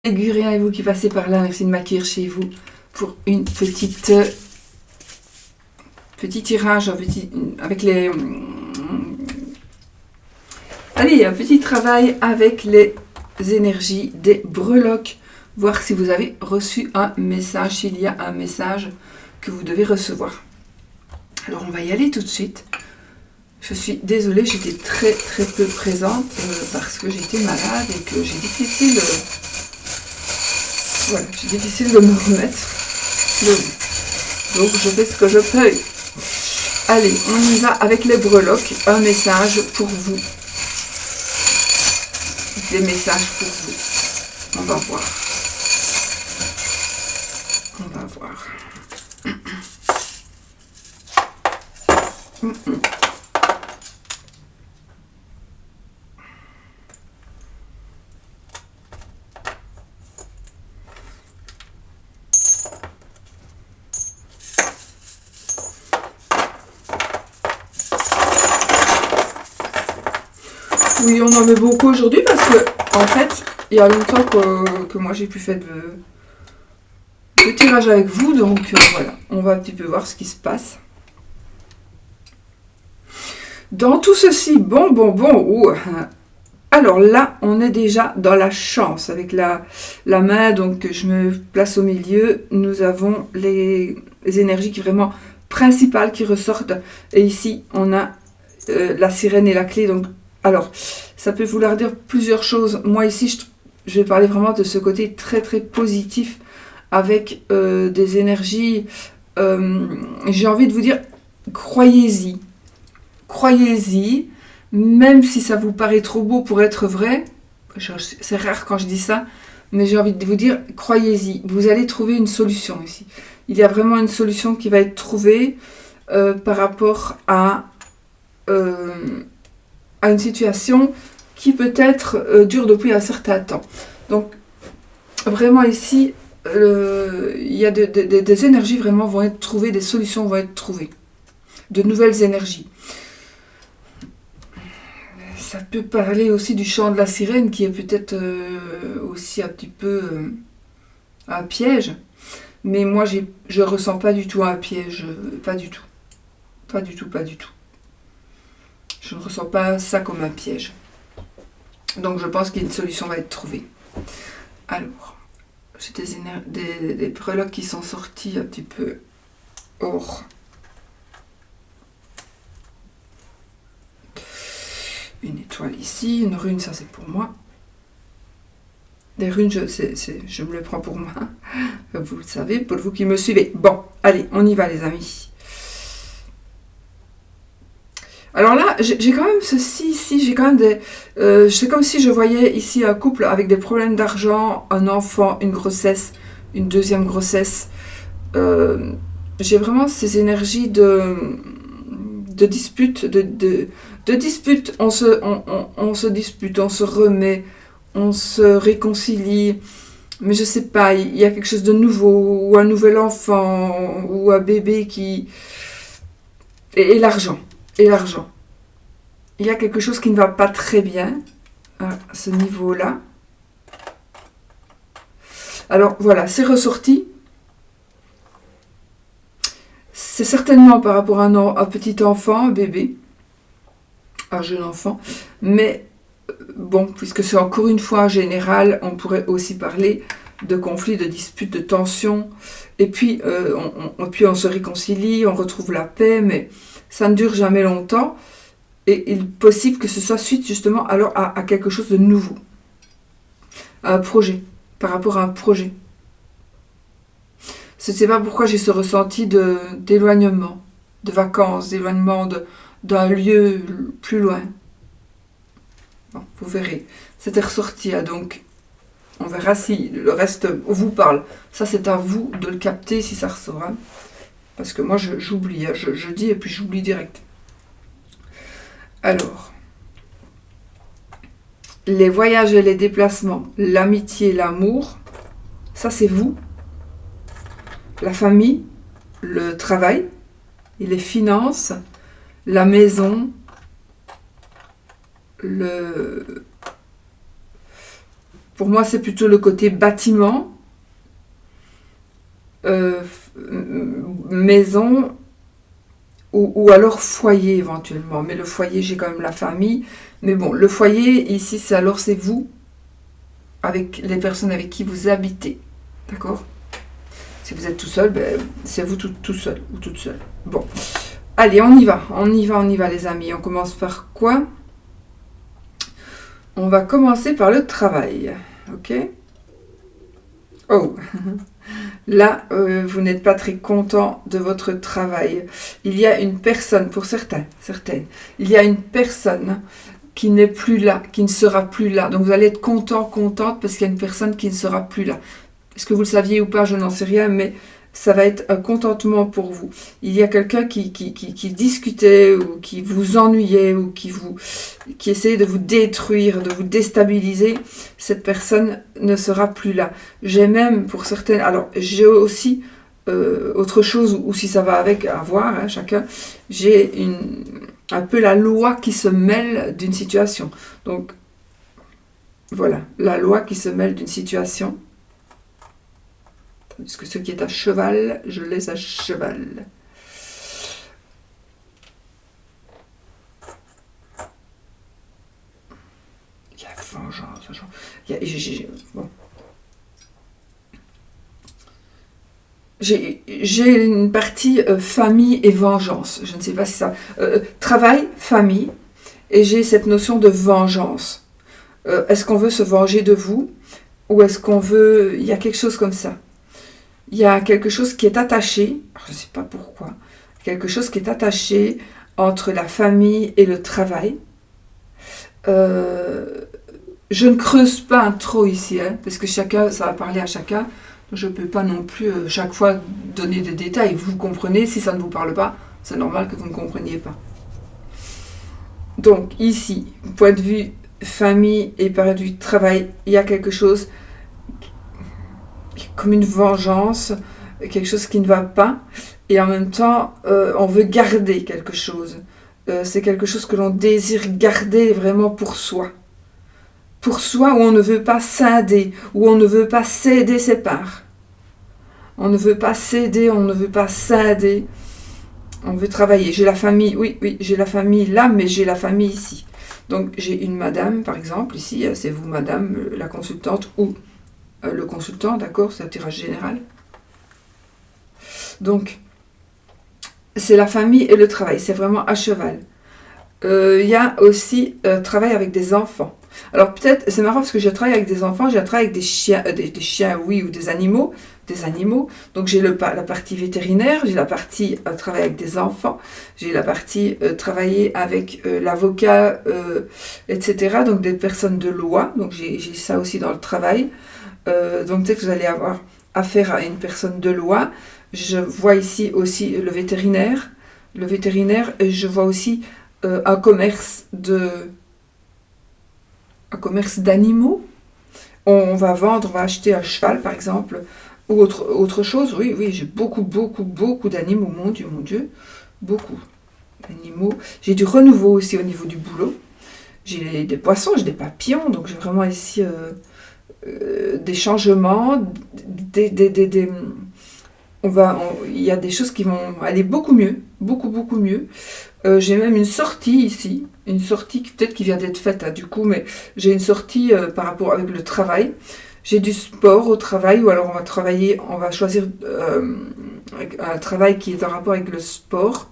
Aiguirien et vous qui passez par là, merci de m'accueillir chez vous pour une petite petit tirage avec les allez, un petit travail avec les énergies des breloques, voir si vous avez reçu un message, s'il y a un message que vous devez recevoir. Alors on va y aller tout de suite. Je suis désolée, j'étais très peu présente parce que j'étais malade et que j'ai difficile de me remettre. Donc je fais ce que je peux. Allez, on y va avec les breloques. Un message pour vous. Des messages pour vous. On va voir. On va voir. Oui, on en met beaucoup aujourd'hui parce que, en fait, il y a longtemps que moi j'ai pu faire le tirage avec vous. Donc voilà, on va un petit peu voir ce qui se passe. Dans tout ceci, bon. Alors là, on est déjà dans la chance avec la main. Donc je me place au milieu. Nous avons les énergies qui vraiment principales qui ressortent. Et ici, on a la sirène et la clé. Donc alors, ça peut vouloir dire plusieurs choses. Moi ici, je vais parler vraiment de ce côté très positif avec des énergies. J'ai envie de vous dire, croyez-y. Croyez-y, même si ça vous paraît trop beau pour être vrai. C'est rare quand je dis ça, mais j'ai envie de vous dire, croyez-y. Vous allez trouver une solution ici. Il y a vraiment une solution qui va être trouvée par rapport à une situation qui peut être dure depuis un certain temps. Donc, vraiment ici, il y a des énergies vraiment vont être trouvées, des solutions vont être trouvées, de nouvelles énergies. Ça peut parler aussi du chant de la sirène qui est peut-être aussi un petit peu un piège, mais moi je ressens pas du tout un piège, pas du tout. Je ne ressens pas ça comme un piège. Donc je pense qu'une solution va être trouvée. Alors, j'ai des breloques qui sont sortis un petit peu hors. Une étoile ici, une rune, ça c'est pour moi. Les runes, je me les prends pour moi. Vous le savez, pour vous qui me suivez. Bon, allez, on y va les amis. Alors là, j'ai quand même ceci ici, j'ai quand même des... c'est comme si je voyais ici un couple avec des problèmes d'argent, un enfant, une grossesse, une deuxième grossesse. J'ai vraiment ces énergies de dispute, de dispute. On se dispute, on se remet, on se réconcilie. Mais je sais pas, il y a quelque chose de nouveau, ou un nouvel enfant, ou un bébé qui... Et l'argent. Et l'argent. Il y a quelque chose qui ne va pas très bien à ce niveau-là. Alors voilà, c'est ressorti. C'est certainement par rapport à un petit enfant, un bébé, un jeune enfant. Mais bon, puisque c'est encore une fois général, on pourrait aussi parler de conflits, de disputes, de tensions. Et puis, on se réconcilie, on retrouve la paix, mais ça ne dure jamais longtemps. Et il est possible que ce soit suite justement alors à quelque chose de nouveau. À un projet, par rapport à un projet. Je ne sais pas pourquoi j'ai ce ressenti d'éloignement, de vacances, d'éloignement d'un lieu plus loin. Bon, vous verrez. C'était ressorti, donc on verra si le reste vous parle. Ça, c'est à vous de le capter si ça ressort. Hein. Parce que moi, j'oublie. Hein. Je dis et puis j'oublie direct. Alors, les voyages et les déplacements, l'amitié, l'amour, ça c'est vous. La famille, le travail, et les finances, la maison, Pour moi, c'est plutôt le côté bâtiment, maison, ou alors foyer éventuellement. Mais le foyer, j'ai quand même la famille. Mais bon, le foyer, ici, c'est vous, avec les personnes avec qui vous habitez. D'accord? Si vous êtes tout seul, ben, c'est vous tout seul ou toute seule. Bon, allez, on y va les amis. On commence par quoi? On va commencer par le travail. Ok? Oh, là, vous n'êtes pas très content de votre travail. Il y a une personne, pour certaines, il y a une personne qui n'est plus là, qui ne sera plus là. Donc vous allez être contente, parce qu'il y a une personne qui ne sera plus là. Est-ce que vous le saviez ou pas, je n'en sais rien, mais ça va être un contentement pour vous. Il y a quelqu'un qui discutait, ou qui vous ennuyait, ou qui essayait de vous détruire, de vous déstabiliser. Cette personne ne sera plus là. J'ai même, pour certaines... Alors, j'ai aussi autre chose, ou si ça va avec, à voir, hein, chacun. J'ai un peu la loi qui se mêle d'une situation. Donc, voilà, la loi qui se mêle d'une situation. Parce que ce qui est à cheval, je laisse à cheval. Il y a vengeance. Bon. J'ai une partie famille et vengeance. Je ne sais pas si ça... travail, famille, et j'ai cette notion de vengeance. Est-ce qu'on veut se venger de vous? Ou est-ce qu'on veut... Il y a quelque chose comme ça. Il y a quelque chose qui est attaché, je ne sais pas pourquoi, quelque chose qui est attaché entre la famille et le travail. Je ne creuse pas trop ici, hein, parce que chacun, ça va parler à chacun. Je ne peux pas non plus chaque fois donner des détails. Vous comprenez, si ça ne vous parle pas, c'est normal que vous ne compreniez pas. Donc ici, point de vue famille et point de vue travail, il y a quelque chose comme une vengeance, quelque chose qui ne va pas, et en même temps, on veut garder quelque chose. C'est quelque chose que l'on désire garder vraiment pour soi. Pour soi, où on ne veut pas scinder, où on ne veut pas céder ses parts. On ne veut pas céder, on ne veut pas scinder. On veut travailler. J'ai la famille, oui, j'ai la famille là, mais j'ai la famille ici. Donc j'ai une madame, par exemple, ici, c'est vous, madame, la consultante, ou le consultant, d'accord, c'est un tirage général. Donc, c'est la famille et le travail, c'est vraiment à cheval. Il y a aussi travail avec des enfants. Alors peut-être, c'est marrant parce que je travaille avec des enfants, je travaille avec des chiens, oui, ou des animaux. Donc j'ai la partie vétérinaire, j'ai la partie travail avec des enfants, j'ai la partie travailler avec l'avocat, etc. Donc des personnes de loi, donc j'ai ça aussi dans le travail. Donc peut-être que vous allez avoir affaire à une personne de loi. Je vois ici aussi le vétérinaire. Je vois aussi un commerce d'animaux. On va vendre, on va acheter un cheval par exemple, ou autre chose. Oui, j'ai beaucoup d'animaux, mon Dieu, beaucoup d'animaux. J'ai du renouveau aussi au niveau du boulot. J'ai des poissons, j'ai des papillons, donc j'ai vraiment ici... des changements, il y a des choses qui vont aller beaucoup mieux, beaucoup mieux. J'ai même une sortie ici, une sortie peut-être qui vient d'être faite, hein, du coup, mais j'ai une sortie par rapport avec le travail. J'ai du sport au travail, ou alors on va choisir un travail qui est en rapport avec le sport.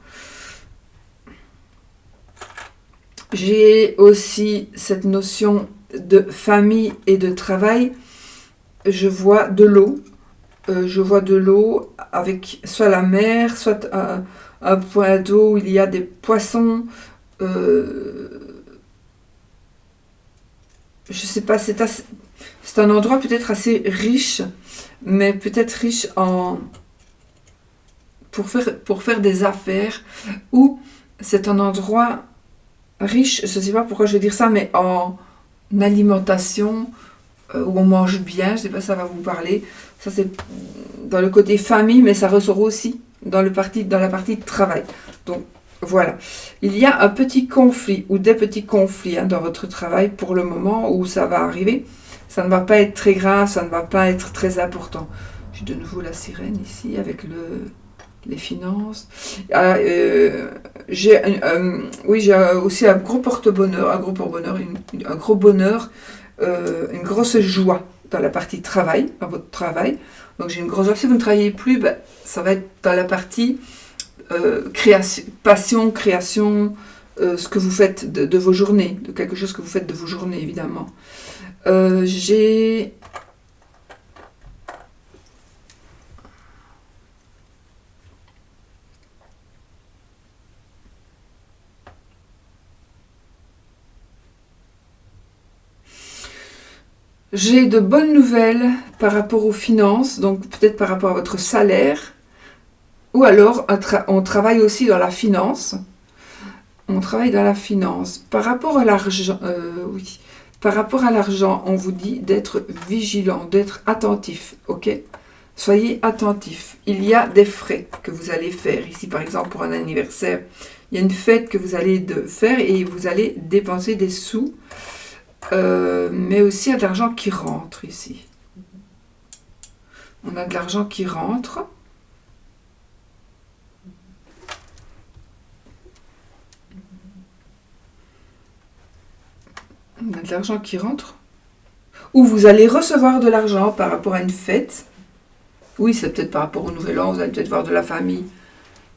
J'ai aussi cette notion de famille et de travail. Je vois de l'eau. Avec soit la mer, soit un point d'eau où il y a des poissons. Je sais pas, c'est un endroit peut-être assez riche, mais peut-être riche pour faire des affaires, ou c'est un endroit riche, je ne sais pas pourquoi je vais dire ça, mais en alimentation, où on mange bien, je ne sais pas si ça va vous parler. Ça c'est dans le côté famille, mais ça ressort aussi dans la partie de travail. Donc voilà. Il y a un petit conflit, ou des petits conflits dans votre travail pour le moment, où ça va arriver. ça ne va pas être très grave, ça ne va pas être très important. J'ai de nouveau la sirène ici avec les finances. Ah, oui, j'ai aussi un gros porte-bonheur, un gros porte-bonheur, un gros bonheur, une grosse joie dans la partie travail, dans votre travail. Donc j'ai une grosse joie. Si vous ne travaillez plus, ben, ça va être dans la partie création, passion, création, ce que vous faites de vos journées, de quelque chose que vous faites de vos journées, évidemment. J'ai de bonnes nouvelles par rapport aux finances, donc peut-être par rapport à votre salaire, ou alors on travaille aussi dans la finance. On travaille dans la finance. Par rapport à l'argent, oui. Par rapport à l'argent, on vous dit d'être vigilant, d'être attentif, ok? Soyez attentif. Il y a des frais que vous allez faire. Ici, par exemple, pour un anniversaire, il y a une fête que vous allez faire et vous allez dépenser des sous. Mais aussi, il y a de l'argent qui rentre ici. On a de l'argent qui rentre. On a de l'argent qui rentre. Ou vous allez recevoir de l'argent par rapport à une fête. Oui, c'est peut-être par rapport au nouvel an. Vous allez peut-être voir de la famille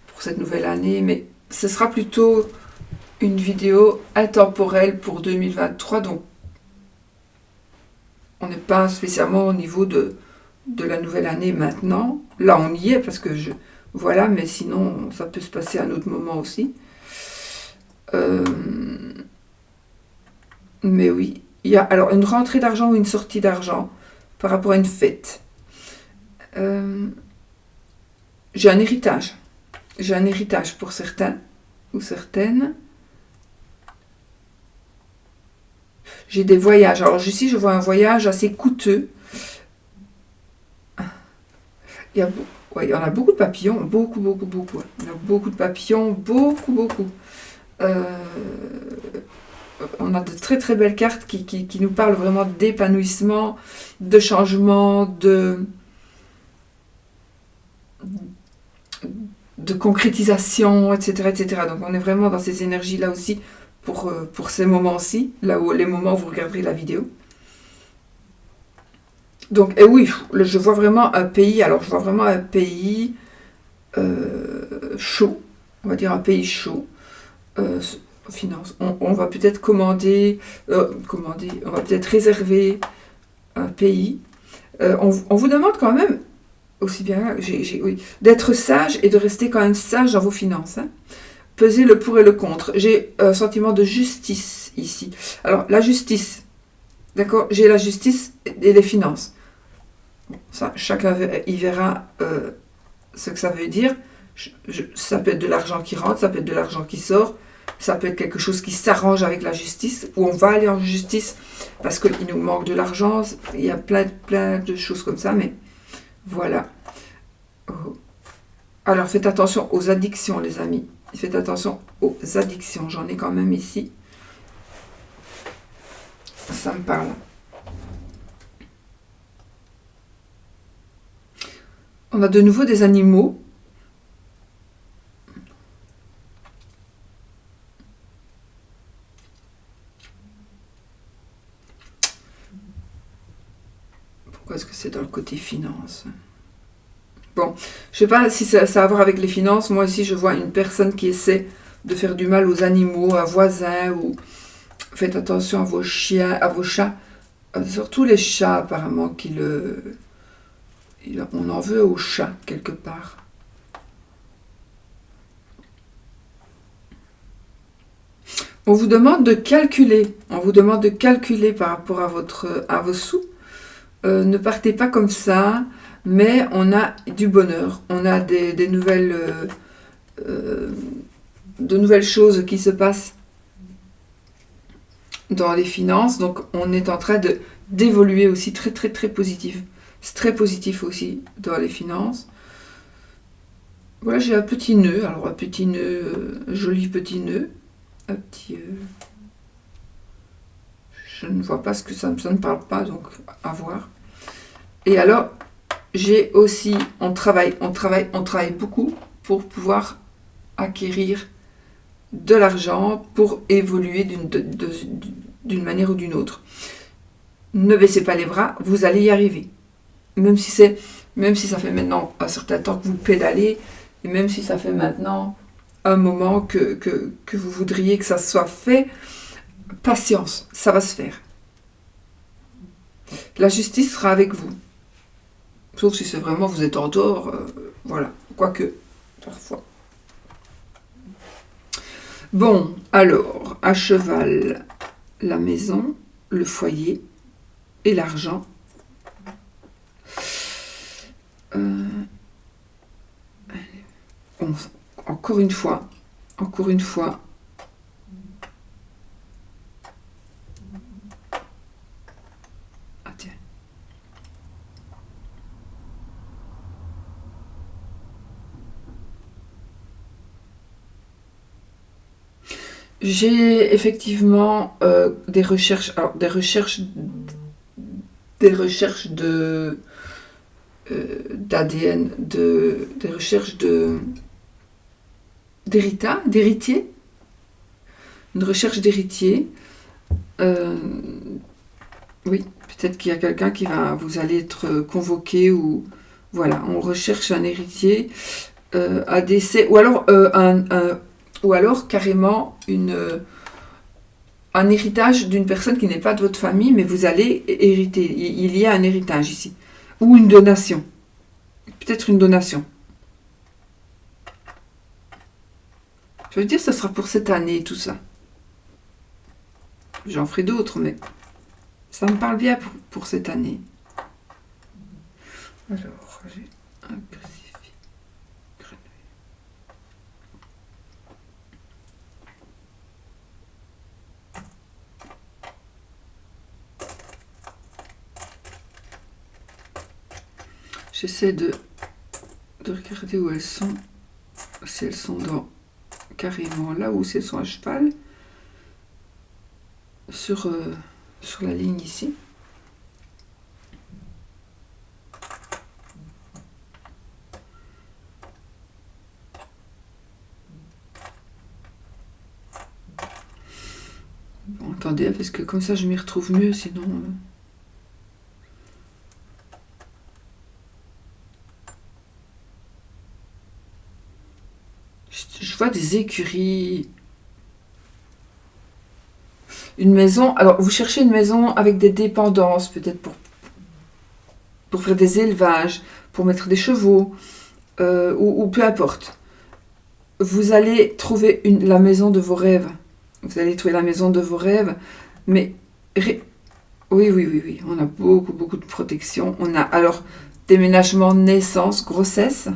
pour cette nouvelle année. Mais ce sera plutôt une vidéo intemporelle pour 2023. Donc, on n'est pas spécialement au niveau de la nouvelle année maintenant. Là, on y est parce que voilà, mais sinon, ça peut se passer à un autre moment aussi. Mais oui, il y a alors une rentrée d'argent ou une sortie d'argent par rapport à une fête. J'ai un héritage. J'ai un héritage pour certains ou certaines. J'ai des voyages. Alors ici, je vois un voyage assez coûteux. Il y en a beaucoup de papillons. Beaucoup, beaucoup, beaucoup. Il y en a beaucoup de papillons. Beaucoup, beaucoup. On a de très, très belles cartes qui nous parlent vraiment d'épanouissement, de changement, de concrétisation, etc., etc. Donc on est vraiment dans ces énergies-là aussi pour ces moments-ci, là où les moments où vous regarderez la vidéo. Donc, oui, je vois vraiment un pays, alors je vois vraiment un pays chaud, on va dire un pays chaud, finance. On va peut-être commander, on va peut-être réserver un pays. On vous demande quand même, aussi bien, oui, d'être sage et de rester quand même sage dans vos finances. Hein. Peser le pour et le contre. J'ai un sentiment de justice ici. Alors, la justice, d'accord, j'ai la justice et les finances. Bon, ça, chacun y verra ce que ça veut dire. Ça peut être de l'argent qui rentre, ça peut être de l'argent qui sort, ça peut être quelque chose qui s'arrange avec la justice, ou on va aller en justice parce qu'il nous manque de l'argent. Il y a plein de choses comme ça, mais voilà. Alors faites attention aux addictions, les amis. Faites attention aux addictions. J'en ai quand même ici. Ça me parle. On a de nouveau des animaux. Pourquoi est-ce que c'est dans le côté finance ? Bon, je ne sais pas si ça a à voir avec les finances. Moi ici, je vois une personne qui essaie de faire du mal aux animaux, à voisins, ou faites attention à vos chiens, à vos chats. Surtout les chats, apparemment, on en veut aux chats, quelque part. On vous demande de calculer. On vous demande de calculer par rapport à vos sous. Ne partez pas comme ça. Mais on a du bonheur, on a de nouvelles choses qui se passent dans les finances. Donc on est en train d'évoluer aussi très très très positif. C'est très positif aussi dans les finances. Voilà, j'ai un petit nœud. Alors un petit nœud, joli petit nœud. Un petit... Je ne vois pas ce que ça ne parle pas, donc à voir. Et alors, j'ai aussi, on travaille beaucoup pour pouvoir acquérir de l'argent pour évoluer d'une manière ou d'une autre. Ne baissez pas les bras, vous allez y arriver. Même si ça fait maintenant un certain temps que vous pédalez, et même si ça fait maintenant un moment que vous voudriez que ça soit fait, patience, ça va se faire. La justice sera avec vous. Sauf si c'est vraiment vous êtes en tort, voilà. Quoique, parfois. Bon, alors, à cheval, la maison, le foyer et l'argent. Encore une fois. Ah tiens. J'ai effectivement des recherches de d'ADN, des recherches d'héritier, une recherche d'héritier. Oui, peut-être qu'il y a quelqu'un vous allez être convoqué ou voilà, on recherche un héritier à décès ou alors ou alors carrément un héritage d'une personne qui n'est pas de votre famille, mais vous allez hériter. Il y a un héritage ici. Ou une donation. Peut-être une donation. Je veux dire, ça sera pour cette année, tout ça. J'en ferai d'autres, mais ça me parle bien pour cette année. Alors, j'ai un crucifix. J'essaie de regarder où elles sont. Si elles sont carrément là ou si elles sont à cheval. Sur la ligne ici. Bon, attendez, parce que comme ça je m'y retrouve mieux, sinon... Je vois des écuries. Une maison. Alors, vous cherchez une maison avec des dépendances, peut-être pour faire des élevages, pour mettre des chevaux, ou peu importe. Vous allez trouver la maison de vos rêves. Vous allez trouver la maison de vos rêves, mais oui. On a beaucoup de protection. On a alors déménagement, naissance, grossesse.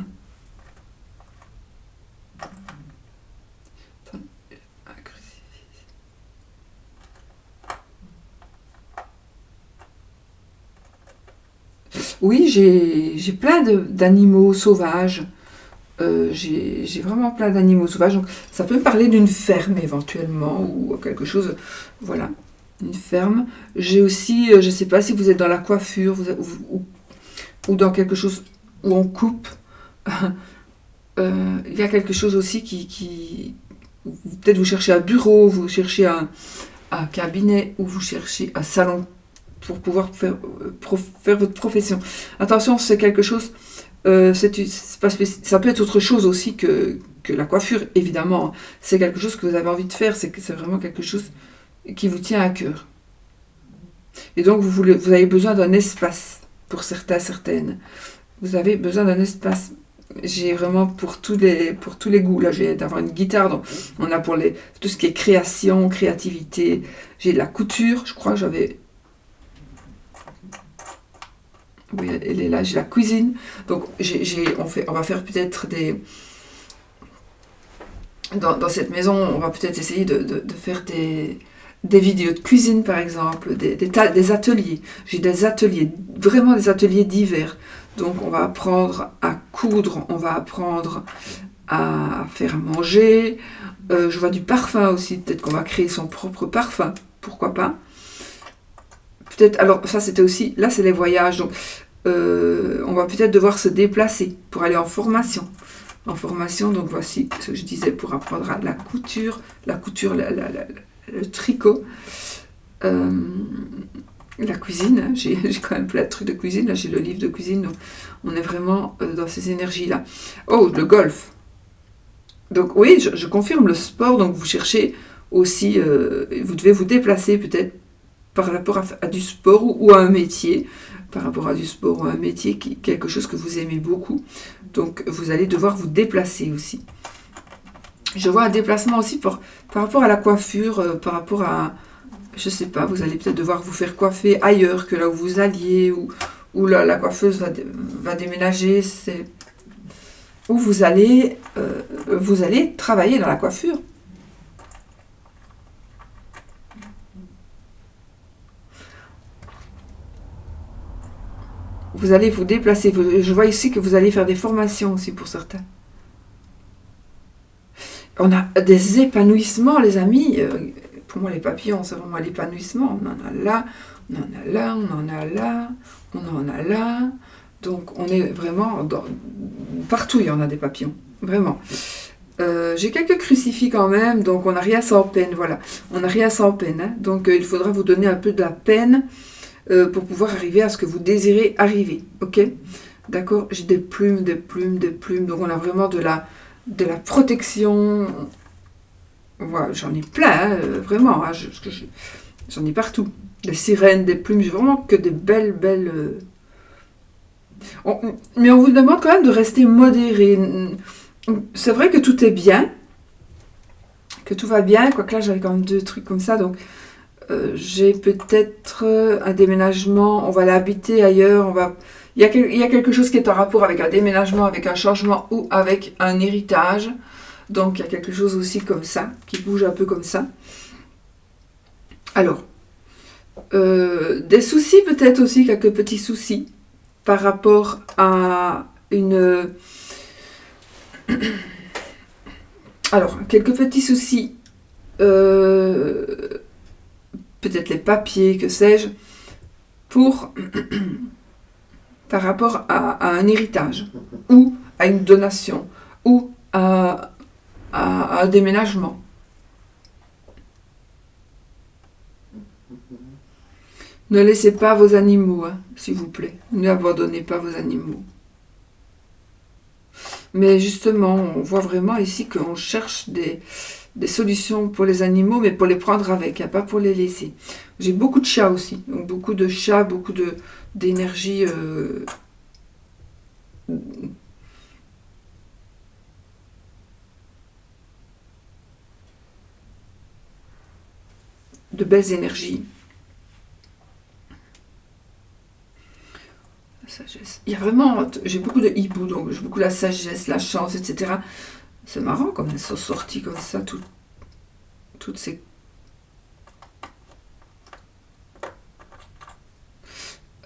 Oui, j'ai plein d'animaux sauvages. J'ai vraiment plein d'animaux sauvages. Donc, ça peut parler d'une ferme éventuellement ou quelque chose. Voilà, une ferme. J'ai aussi, je ne sais pas si vous êtes dans la coiffure ou dans quelque chose où on coupe. Il y a quelque chose aussi qui peut-être vous cherchez un bureau, vous cherchez un cabinet ou vous cherchez un salon pour pouvoir faire votre profession. Attention, c'est quelque chose, ça peut être autre chose aussi que la coiffure, évidemment. C'est quelque chose que vous avez envie de faire, c'est vraiment quelque chose qui vous tient à cœur. Et donc, vous avez besoin d'un espace pour certaines. Vous avez besoin d'un espace. J'ai vraiment pour tous les goûts. Là, j'ai d'avoir une guitare. Donc on a pour tout ce qui est création, créativité. J'ai de la couture. Je crois que j'avais... Oui, elle est là. J'ai la cuisine. Donc, on va faire peut-être des... Dans cette maison, on va peut-être essayer de faire des vidéos de cuisine, par exemple, des ateliers. J'ai des ateliers, vraiment des ateliers divers. Donc, on va apprendre à coudre, on va apprendre à faire manger. Je vois du parfum aussi. Peut-être qu'on va créer son propre parfum. Pourquoi pas. peut-être, alors ça c'était aussi, là c'est les voyages, donc on va peut-être devoir se déplacer pour aller en formation. En formation, donc voici ce que je disais pour apprendre à la couture, le tricot, la cuisine, hein. J'ai quand même plein de trucs de cuisine, là j'ai le livre de cuisine, donc on est vraiment dans ces énergies-là. Oh, le golf. Donc oui, je confirme le sport, donc vous cherchez aussi, vous devez vous déplacer peut-être par rapport à du sport ou à un métier, par rapport à du sport ou à un métier, quelque chose que vous aimez beaucoup. Donc vous allez devoir vous déplacer aussi. Je vois un déplacement aussi par rapport à la coiffure, par rapport à, je sais pas, vous allez peut-être devoir vous faire coiffer ailleurs que là où vous alliez, ou la coiffeuse va déménager, où vous allez travailler dans la coiffure. Vous allez vous déplacer. Je vois ici que vous allez faire des formations aussi pour certains. On a des épanouissements, les amis. Pour moi, les papillons, c'est vraiment l'épanouissement. On en a là, on en a là, on en a là, on en a là. Donc, on est vraiment partout, il y en a des papillons. Vraiment. J'ai quelques crucifix quand même, donc on n'a rien sans peine. Voilà, on n'a rien sans peine. Hein. Donc, il faudra vous donner un peu de la peine pour pouvoir arriver à ce que vous désirez arriver. Ok? D'accord? J'ai des plumes, des plumes, des plumes. Donc, on a vraiment de la protection. Voilà, j'en ai plein, hein, vraiment. Hein, j'en ai partout. Des sirènes, des plumes. J'ai vraiment que des belles. Mais on vous demande quand même de rester modéré. C'est vrai que tout est bien. Que tout va bien. Quoique là, j'avais quand même 2 trucs comme ça. Donc, j'ai peut-être un déménagement. On va l'habiter ailleurs. Il y a quelque chose qui est en rapport avec un déménagement, avec un changement ou avec un héritage. Donc, il y a quelque chose aussi comme ça, qui bouge un peu comme ça. Alors, des soucis peut-être aussi, quelques petits soucis par rapport à une... Alors, quelques petits soucis, peut-être les papiers, que sais-je, par rapport à un héritage, ou à une donation, ou à un déménagement. Ne laissez pas vos animaux, hein, s'il vous plaît. N'abandonnez pas vos animaux. Mais justement, on voit vraiment ici qu'on cherche des solutions pour les animaux, mais pour les prendre avec, hein, pas pour les laisser. J'ai beaucoup de chats aussi. Donc beaucoup de chats, beaucoup d'énergie... de belles énergies. Sagesse. Il y a vraiment, j'ai beaucoup de hibou, donc j'ai beaucoup la sagesse, la chance, etc. C'est marrant comme elles sont sorties comme ça, toutes ces...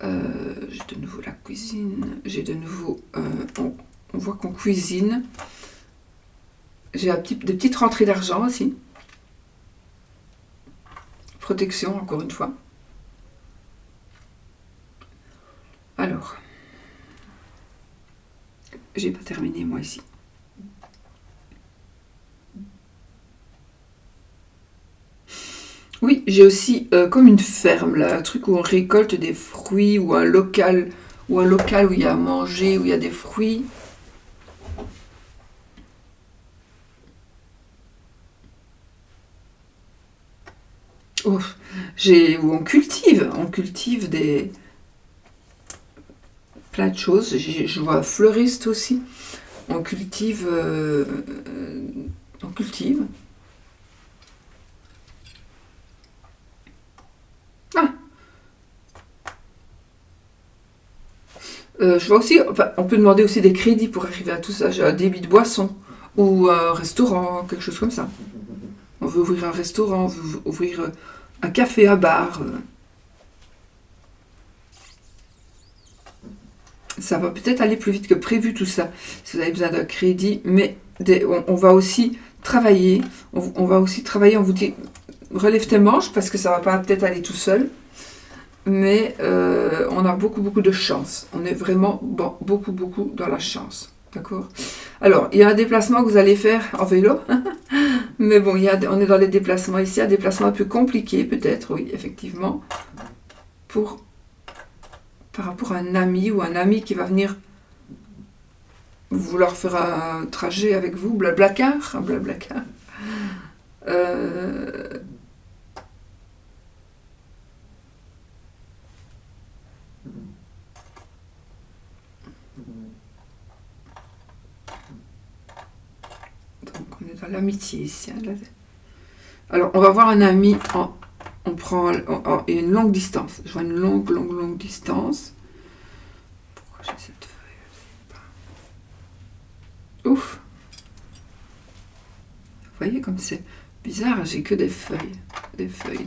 j'ai de nouveau la cuisine, j'ai de nouveau... on voit qu'on cuisine. J'ai des petites rentrées d'argent aussi. Protection, encore une fois. Alors, j'ai pas terminé moi ici. Oui, j'ai aussi comme une ferme là, un truc où on récolte des fruits ou un local où il y a à manger, où il y a des fruits. Oh, où on cultive des plein de choses. Je vois fleuriste aussi. On cultive. On cultive. Ah. Je vois aussi. Enfin, on peut demander aussi des crédits pour arriver à tout ça. J'ai un débit de boisson ou un restaurant, quelque chose comme ça. On veut ouvrir un restaurant, on veut ouvrir un café, un bar. Ça va peut-être aller plus vite que prévu tout ça, si vous avez besoin d'un crédit, mais on va aussi travailler, on va aussi travailler, on vous dit, relève tes manches, parce que ça va pas peut-être aller tout seul. mais on a beaucoup de chance. On est vraiment beaucoup dans la chance. D'accord? Alors, il y a un déplacement que vous allez faire en vélo, mais bon, on est dans les déplacements ici, un déplacement un peu compliqué peut-être, oui, effectivement, par rapport à un ami ou un ami qui va venir vouloir faire un trajet avec vous, blablacar, blablacar. Donc on est dans l'amitié ici. Hein, alors on va voir un ami, on prend une longue distance. Je vois une longue distance. Pourquoi j'ai cette feuille? Ouf! Vous voyez comme c'est bizarre, j'ai que des feuilles. Des feuilles.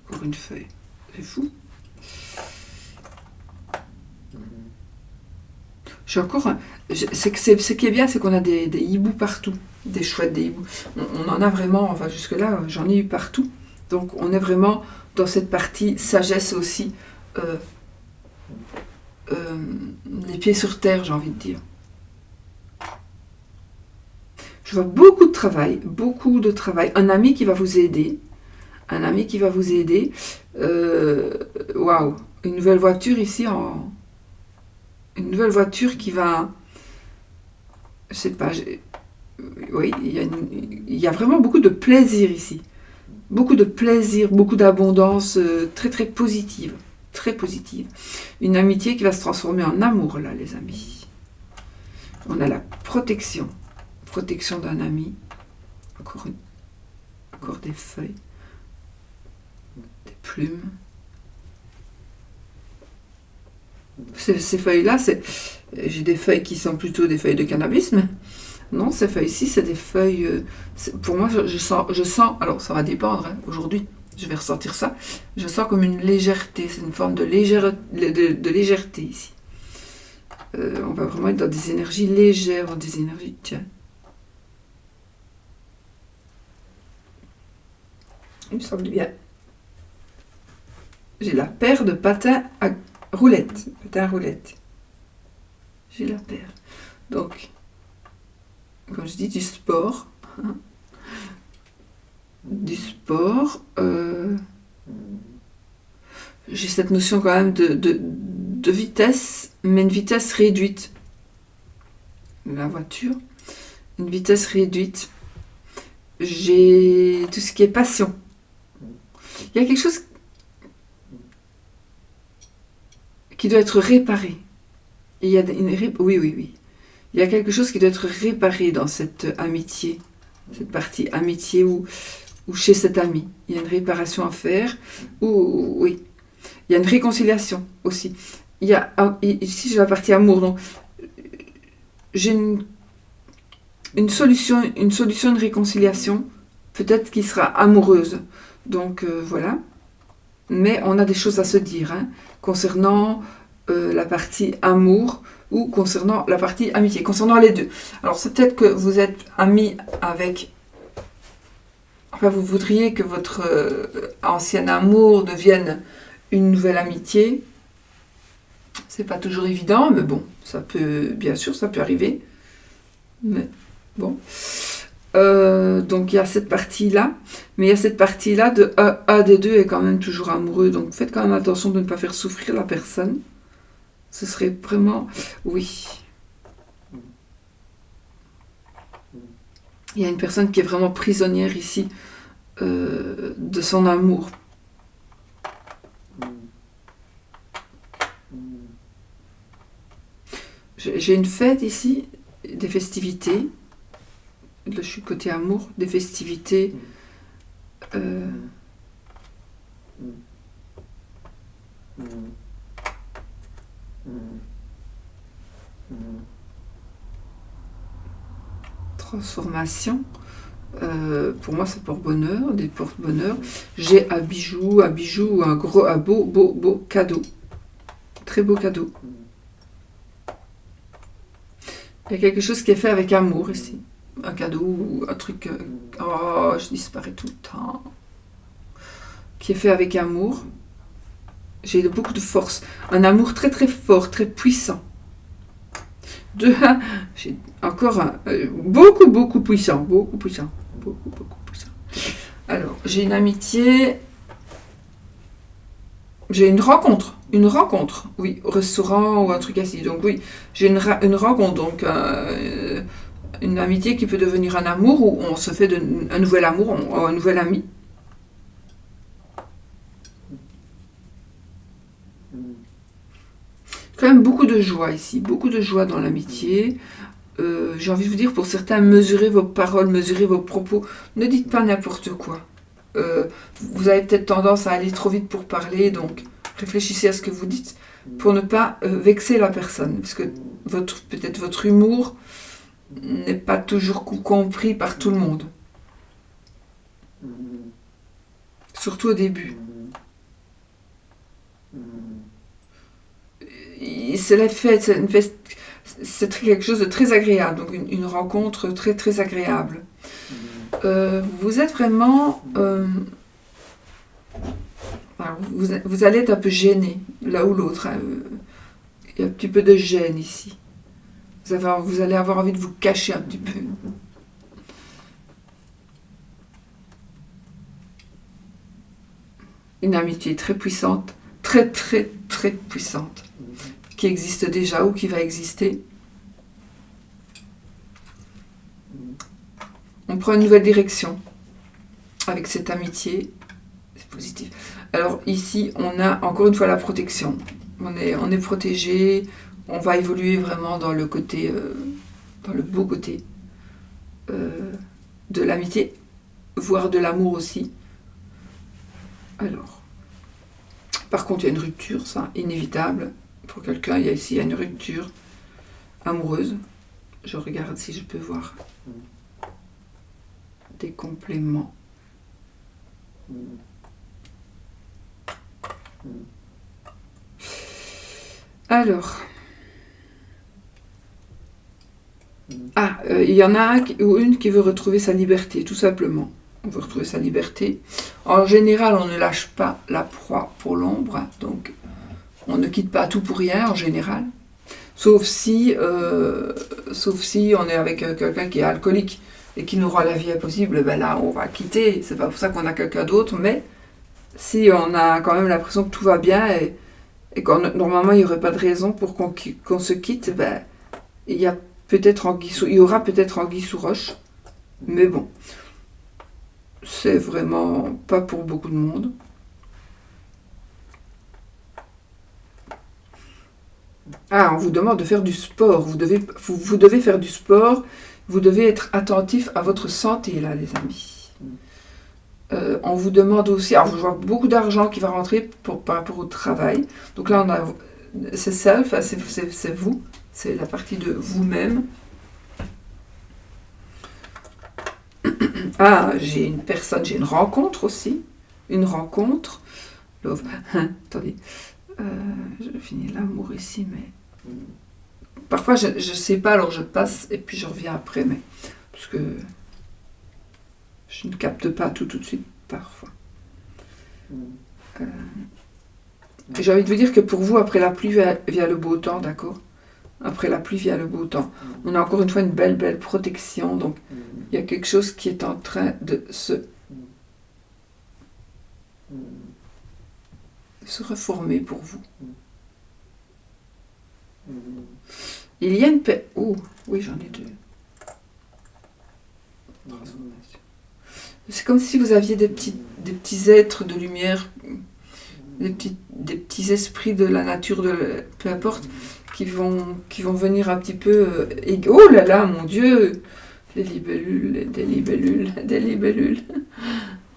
Encore une feuille. C'est fou. J'ai encore... Ce qui est bien, c'est qu'on a des hiboux partout. Des chouettes, des hiboux. On en a vraiment, enfin jusque-là, j'en ai eu partout. Donc on est vraiment dans cette partie sagesse aussi. Les pieds sur terre, j'ai envie de dire. Je vois beaucoup de travail. Un ami qui va vous aider. Waouh! Une nouvelle voiture ici Une nouvelle voiture qui va... Je sais pas... Oui, il y a vraiment beaucoup de plaisir ici. Beaucoup de plaisir, beaucoup d'abondance, très positive. Très positive. Une amitié qui va se transformer en amour, là, les amis. On a la protection. Protection d'un ami. Encore des feuilles. Des plumes. Ces feuilles-là, j'ai des feuilles qui sont plutôt des feuilles de cannabis, mais non, ces feuilles-ci, c'est des feuilles... pour moi, je sens... Alors, ça va dépendre, hein, aujourd'hui, je vais ressentir ça. Je sens comme une légèreté, c'est une forme de légèreté ici. On va vraiment être dans des énergies légères, dans des énergies... Tiens. Il me semble bien. J'ai la paire de patins à roulette. J'ai la paire. Donc, comme je dis, du sport. Hein. Du sport. J'ai cette notion quand même de vitesse, mais une vitesse réduite. La voiture. Une vitesse réduite. J'ai tout ce qui est passion. Il y a quelque chose qui doit être réparé. Il y a oui. Il y a quelque chose qui doit être réparé dans cette amitié, cette partie amitié ou chez cet ami. Il y a une réparation à faire. Oui. Il y a une réconciliation aussi. Ici, j'ai la partie amour. Donc, j'ai une solution de réconciliation, peut-être qui sera amoureuse. Donc, voilà. Mais on a des choses à se dire, hein, concernant la partie amour ou concernant la partie amitié, concernant les deux. Alors, c'est peut-être que vous êtes amis avec... Enfin, vous voudriez que votre ancien amour devienne une nouvelle amitié. C'est pas toujours évident, mais bon, ça peut arriver. Mais bon. Donc il y a cette partie-là, mais il y a cette partie-là de un des deux est quand même toujours amoureux, donc faites quand même attention de ne pas faire souffrir la personne. Ce serait vraiment... Oui. Il y a une personne qui est vraiment prisonnière ici de son amour. J'ai une fête ici, des festivités. Là, je suis côté amour, des festivités. Transformation. Pour moi, c'est porte-bonheur, des porte-bonheur. J'ai un bijou, un beau cadeau. Très beau cadeau. Il y a quelque chose qui est fait avec amour ici. un cadeau ou un truc, oh, je disparais tout le temps, qui est fait avec amour. J'ai beaucoup de force, un amour très très fort, très puissant. J'ai encore beaucoup puissant, beaucoup puissant, beaucoup puissant. Alors, j'ai une amitié, j'ai une rencontre, oui, au restaurant ou un truc ainsi. Donc oui, j'ai une rencontre, donc une amitié qui peut devenir un amour où on se fait un nouvel amour, un nouvel ami. Quand même beaucoup de joie ici, beaucoup de joie dans l'amitié. J'ai envie de vous dire, pour certains, mesurez vos paroles, mesurez vos propos. Ne dites pas n'importe quoi. Vous avez peut-être tendance à aller trop vite pour parler, donc réfléchissez à ce que vous dites pour ne pas vexer la personne. Parce que peut-être votre humour n'est pas toujours compris par tout le monde. Surtout au début. C'est la fête, c'est quelque chose de très agréable, donc une rencontre très très agréable. Vous êtes vraiment... vous allez être un peu gêné, l'un ou l'autre. Hein. Il y a un petit peu de gêne ici. Vous allez avoir envie de vous cacher un petit peu. Une amitié très puissante, très très très puissante, qui existe déjà ou qui va exister. On prend une nouvelle direction avec cette amitié. C'est positif. Alors ici, on a encore une fois la protection. On est protégé. On va évoluer vraiment dans le côté, dans le beau côté de l'amitié, voire de l'amour aussi. Alors, par contre, il y a une rupture, ça, inévitable. Pour quelqu'un, il y a une rupture amoureuse. Je regarde si je peux voir des compléments. Alors, il y en a un ou une qui veut retrouver sa liberté, tout simplement. On veut retrouver sa liberté. En général, on ne lâche pas la proie pour l'ombre, donc on ne quitte pas tout pour rien, en général. Sauf si on est avec quelqu'un qui est alcoolique et qui nous rend la vie impossible, ben là, on va quitter. C'est pas pour ça qu'on a quelqu'un d'autre, mais si on a quand même l'impression que tout va bien et que normalement, il n'y aurait pas de raison pour qu'on se quitte, ben, il y aura peut-être anguille sous roche. Mais bon, c'est vraiment pas pour beaucoup de monde. On vous demande de faire du sport. Vous devez faire du sport. Vous devez être attentif à votre santé, là, les amis. On vous demande aussi... Alors, je vois beaucoup d'argent qui va rentrer par rapport au travail. Donc là, on a... C'est self, c'est vous. C'est la partie de vous-même. J'ai une rencontre aussi. Une rencontre. Love. Attendez. Je finis l'amour ici, mais... Parfois, je ne sais pas, alors je passe et puis je reviens après, mais... Parce que... Je ne capte pas tout de suite, parfois. J'ai envie de vous dire que pour vous, après la pluie vient le beau temps, d'accord ? Après la pluie vient le beau temps. On a encore une fois une belle protection, donc il y a quelque chose qui est en train de se reformer pour vous. Il y a une paix. Oh, oui, j'en ai deux. C'est comme si vous aviez des petits êtres de lumière, des petits esprits de la nature, peu importe, qui vont venir un petit peu... oh là là, mon Dieu, des libellules.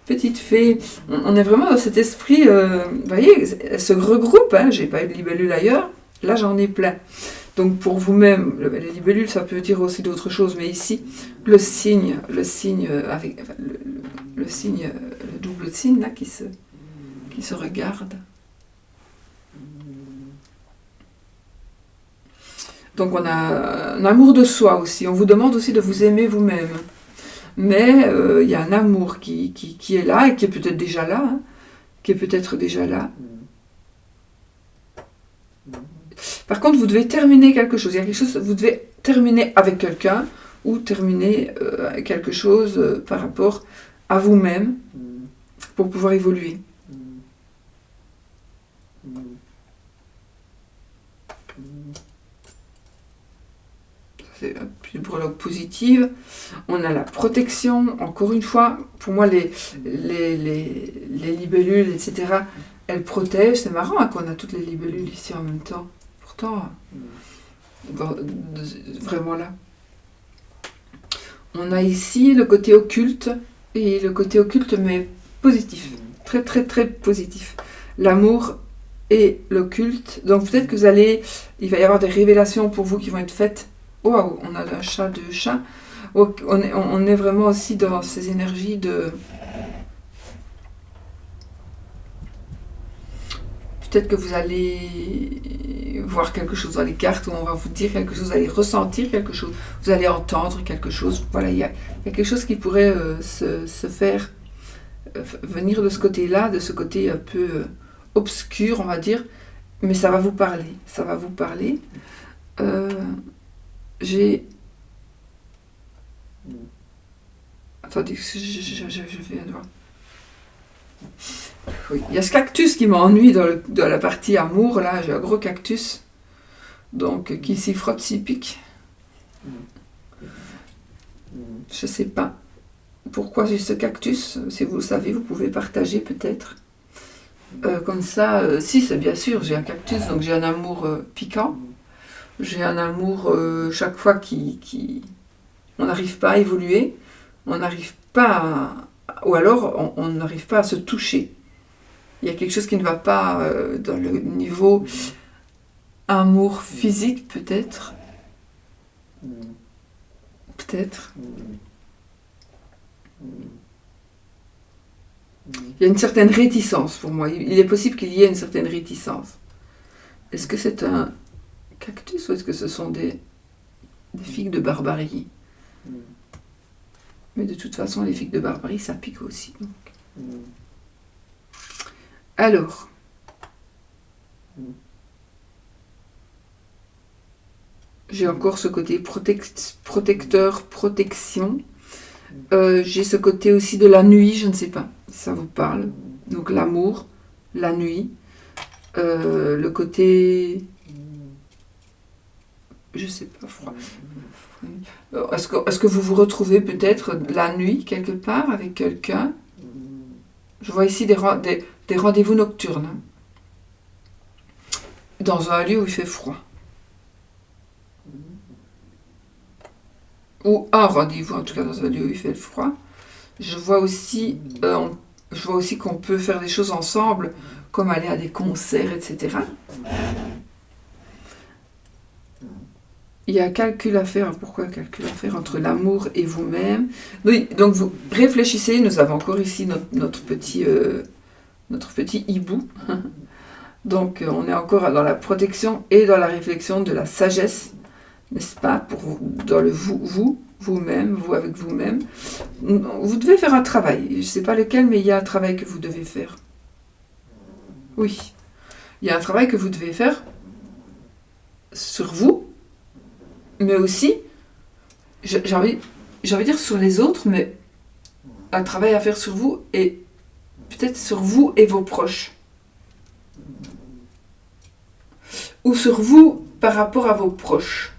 Petite fée. On est vraiment dans cet esprit, vous voyez, elles se regroupent, hein, j'ai pas eu de libellules ailleurs, là j'en ai plein. Donc pour vous-même, les libellules, ça peut dire aussi d'autres choses, mais ici, le signe avec le signe, le double signe là qui se regarde. Donc on a un amour de soi aussi. On vous demande aussi de vous aimer vous-même. Mais il y a un amour qui est là et qui est peut-être déjà là. Hein, qui est peut-être déjà là. Par contre, vous devez terminer quelque chose. Il y a quelque chose, vous devez terminer avec quelqu'un ou terminer quelque chose par rapport à vous-même pour pouvoir évoluer. C'est une prologue positive. On a la protection. Encore une fois, pour moi, les libellules, etc., elles protègent. C'est marrant hein, qu'on a toutes les libellules ici en même temps. Pourtant, vraiment là. On a ici le côté occulte, et le côté occulte, mais positif. Très, très, très positif. L'amour et l'occulte. Donc peut-être que il va y avoir des révélations pour vous qui vont être faites. Waouh, on a un chat de chat. On est vraiment aussi dans ces énergies de... Peut-être que vous allez voir quelque chose dans les cartes, où on va vous dire quelque chose, vous allez ressentir quelque chose, vous allez entendre quelque chose. Voilà, il y a quelque chose qui pourrait se faire venir de ce côté-là, de ce côté un peu obscur, on va dire, mais ça va vous parler. Ça va vous parler. Attendez, je viens de voir. Oui. Il y a ce cactus qui m'ennuie dans la partie amour, là, j'ai un gros cactus, donc qui s'y frotte, s'y pique. Je sais pas pourquoi j'ai ce cactus, si vous le savez, vous pouvez partager peut-être. Comme ça, si, c'est bien sûr, j'ai un cactus, donc j'ai un amour piquant, j'ai un amour chaque fois on n'arrive pas à évoluer, on n'arrive pas ou alors on n'arrive pas à se toucher. Il y a quelque chose qui ne va pas dans le niveau amour physique, peut-être. Peut-être. Il y a une certaine réticence pour moi. Il est possible qu'il y ait une certaine réticence. Est-ce que c'est un cactus ou est-ce que ce sont des figues de barbarie? Mais de toute façon, les figues de barbarie, ça pique aussi. Donc. Alors, j'ai encore ce côté protecteur, protection. J'ai ce côté aussi de la nuit, je ne sais pas si ça vous parle. Donc l'amour, la nuit, le côté, je sais pas, froid. Est-ce que vous vous retrouvez peut-être la nuit quelque part avec quelqu'un? Je vois ici des rendez-vous nocturnes. Hein, dans un lieu où il fait froid. Ou un rendez-vous, en tout cas dans un lieu où il fait froid. Je vois aussi qu'on peut faire des choses ensemble, comme aller à des concerts, etc. Il y a un calcul à faire. Pourquoi un calcul à faire entre l'amour et vous-même? Oui, donc vous réfléchissez. Nous avons encore ici notre petit hibou. Donc on est encore dans la protection et dans la réflexion de la sagesse, n'est-ce pas? Dans le vous-même, vous avec vous-même. Vous devez faire un travail. Je ne sais pas lequel, mais il y a un travail que vous devez faire. Oui. Il y a un travail que vous devez faire sur vous, mais aussi, j'ai envie de dire sur les autres, mais un travail à faire sur vous et peut-être sur vous et vos proches. Ou sur vous par rapport à vos proches.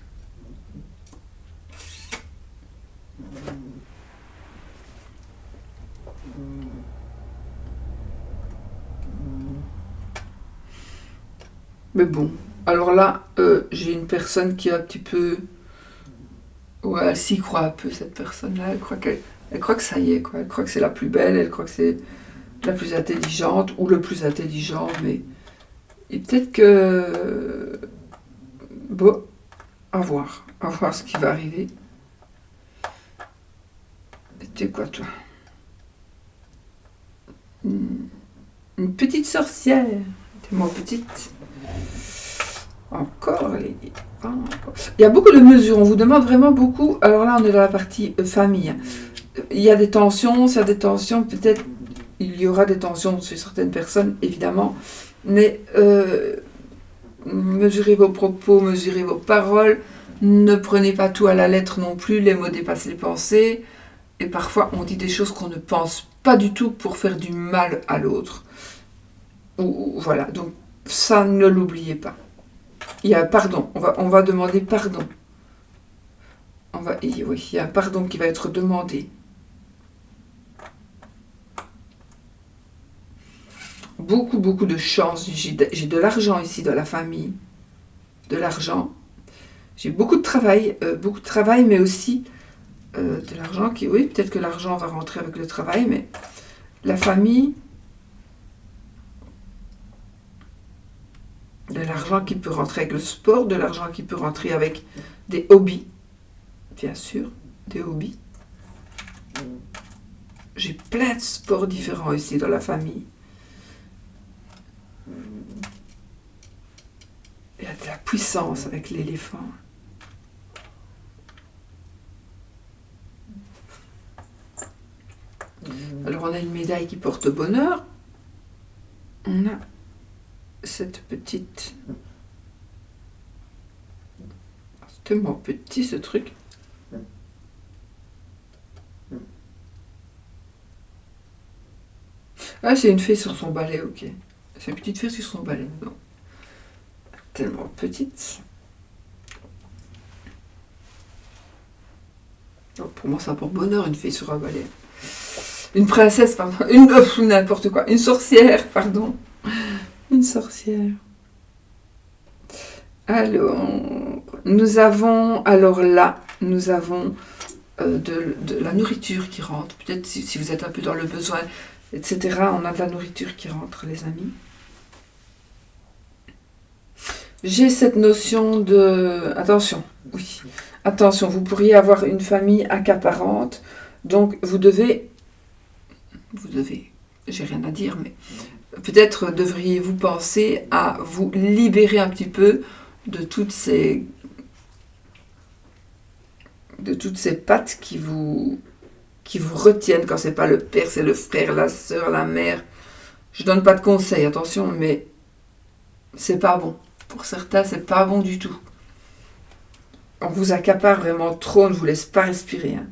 Mais bon, alors là, j'ai une personne qui est un petit peu... Ouais, elle s'y croit un peu, cette personne-là. Elle croit que ça y est, quoi. Elle croit que c'est la plus belle, elle croit que c'est la plus intelligente, ou le plus intelligent, mais... Et peut-être que... Bon, à voir ce qui va arriver. C'était quoi, toi? Une petite sorcière. T'es moi petite. Encore Il y a beaucoup de mesures, on vous demande vraiment beaucoup. Alors là, on est dans la partie famille. Il y a des tensions, s'il y a des tensions, peut-être il y aura des tensions chez certaines personnes, évidemment. Mais mesurez vos propos, mesurez vos paroles. Ne prenez pas tout à la lettre non plus, les mots dépassent les pensées. Et parfois, on dit des choses qu'on ne pense pas du tout pour faire du mal à l'autre. Voilà, donc ça, ne l'oubliez pas. Il y a pardon, on va demander pardon. Oui, il y a un pardon qui va être demandé. Beaucoup, beaucoup de chance. J'ai de l'argent ici dans la famille. De l'argent. J'ai beaucoup de travail, mais aussi de l'argent qui... Oui, peut-être que l'argent va rentrer avec le travail, mais la famille... De l'argent qui peut rentrer avec le sport, de l'argent qui peut rentrer avec des hobbies, bien sûr, des hobbies. J'ai plein de sports différents ici dans la famille. Il y a de la puissance avec l'éléphant. Alors on a une médaille qui porte bonheur. On a cette petite... C'est tellement petit ce truc. Ah, c'est une fée sur son balai, ok. C'est une petite fée sur son balai. Non. Tellement petite. Oh, pour moi, ça porte bonheur, une fée sur un balai. Une princesse, pardon. N'importe quoi. Une sorcière, pardon. Une sorcière. Alors, nous avons de la nourriture qui rentre. Peut-être si vous êtes un peu dans le besoin, etc. On a de la nourriture qui rentre, les amis. J'ai cette notion de... Attention, oui. Attention, vous pourriez avoir une famille accaparante. Donc, vous devez... J'ai rien à dire, mais... Peut-être devriez-vous penser à vous libérer un petit peu de toutes ces pattes qui vous retiennent quand c'est pas le père, c'est le frère, la sœur, la mère. Je donne pas de conseils, attention, mais c'est pas bon. Pour certains, c'est pas bon du tout. On vous accapare vraiment trop, on ne vous laisse pas respirer. Hein.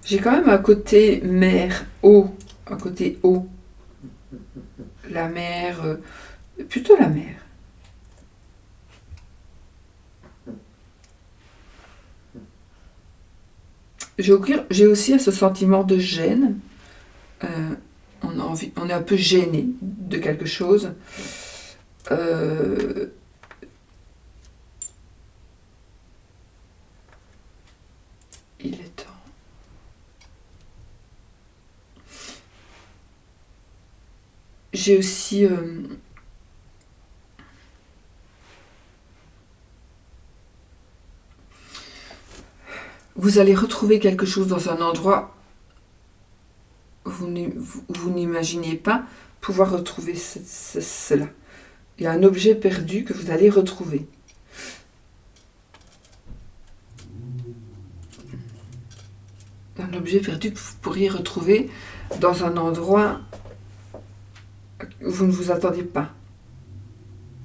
J'ai quand même un côté mer, eau, un côté eau. La mer, plutôt la mer. J'ai aussi ce sentiment de gêne. On est un peu gêné de quelque chose. Il est temps. J'ai aussi... vous allez retrouver quelque chose dans un endroit où vous n'imaginiez pas pouvoir retrouver cela. Il y a un objet perdu que vous allez retrouver. Un objet perdu que vous pourriez retrouver dans un endroit où vous ne vous attendiez pas.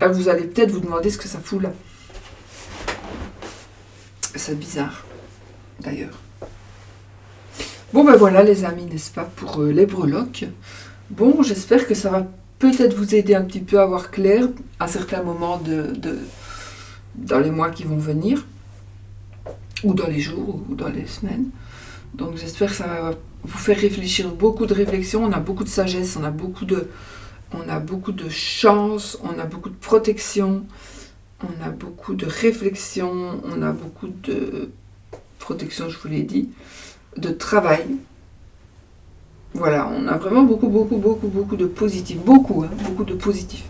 Là, vous allez peut-être vous demander ce que ça fout là. C'est bizarre, d'ailleurs. Bon, ben voilà, les amis, n'est-ce pas, pour les breloques. Bon, j'espère que ça va peut-être vous aider un petit peu à voir clair à certains moments dans les mois qui vont venir, ou dans les jours, ou dans les semaines. Donc, j'espère que ça va vous faire réfléchir, beaucoup de réflexion. On a beaucoup de sagesse, on a beaucoup de chance, on a beaucoup de protection, on a beaucoup de réflexion, on a beaucoup de protection, je vous l'ai dit, de travail. Voilà, on a vraiment beaucoup de positif. Beaucoup de positif.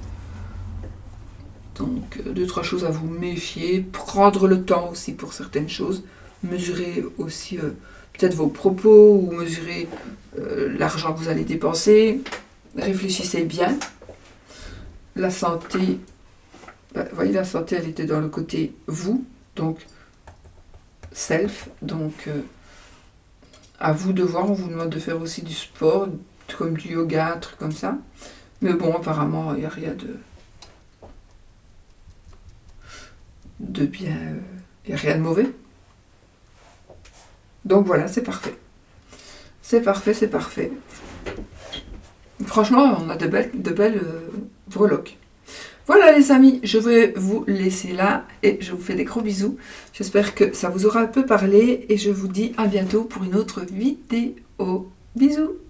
Donc, deux, trois choses à vous méfier. Prendre le temps aussi pour certaines choses. Mesurer aussi peut-être vos propos ou mesurer l'argent que vous allez dépenser. Réfléchissez bien. La santé, vous voyez, la santé, elle était dans le côté vous, donc self. Donc, à vous de voir. On vous demande de faire aussi du sport, comme du yoga, un truc comme ça. Mais bon, apparemment, il n'y a rien de bien... Il n'y a rien de mauvais. Donc voilà, c'est parfait. C'est parfait, c'est parfait. Franchement, on a de belles breloques. Voilà les amis, je vais vous laisser là et je vous fais des gros bisous. J'espère que ça vous aura un peu parlé et je vous dis à bientôt pour une autre vidéo. Bisous!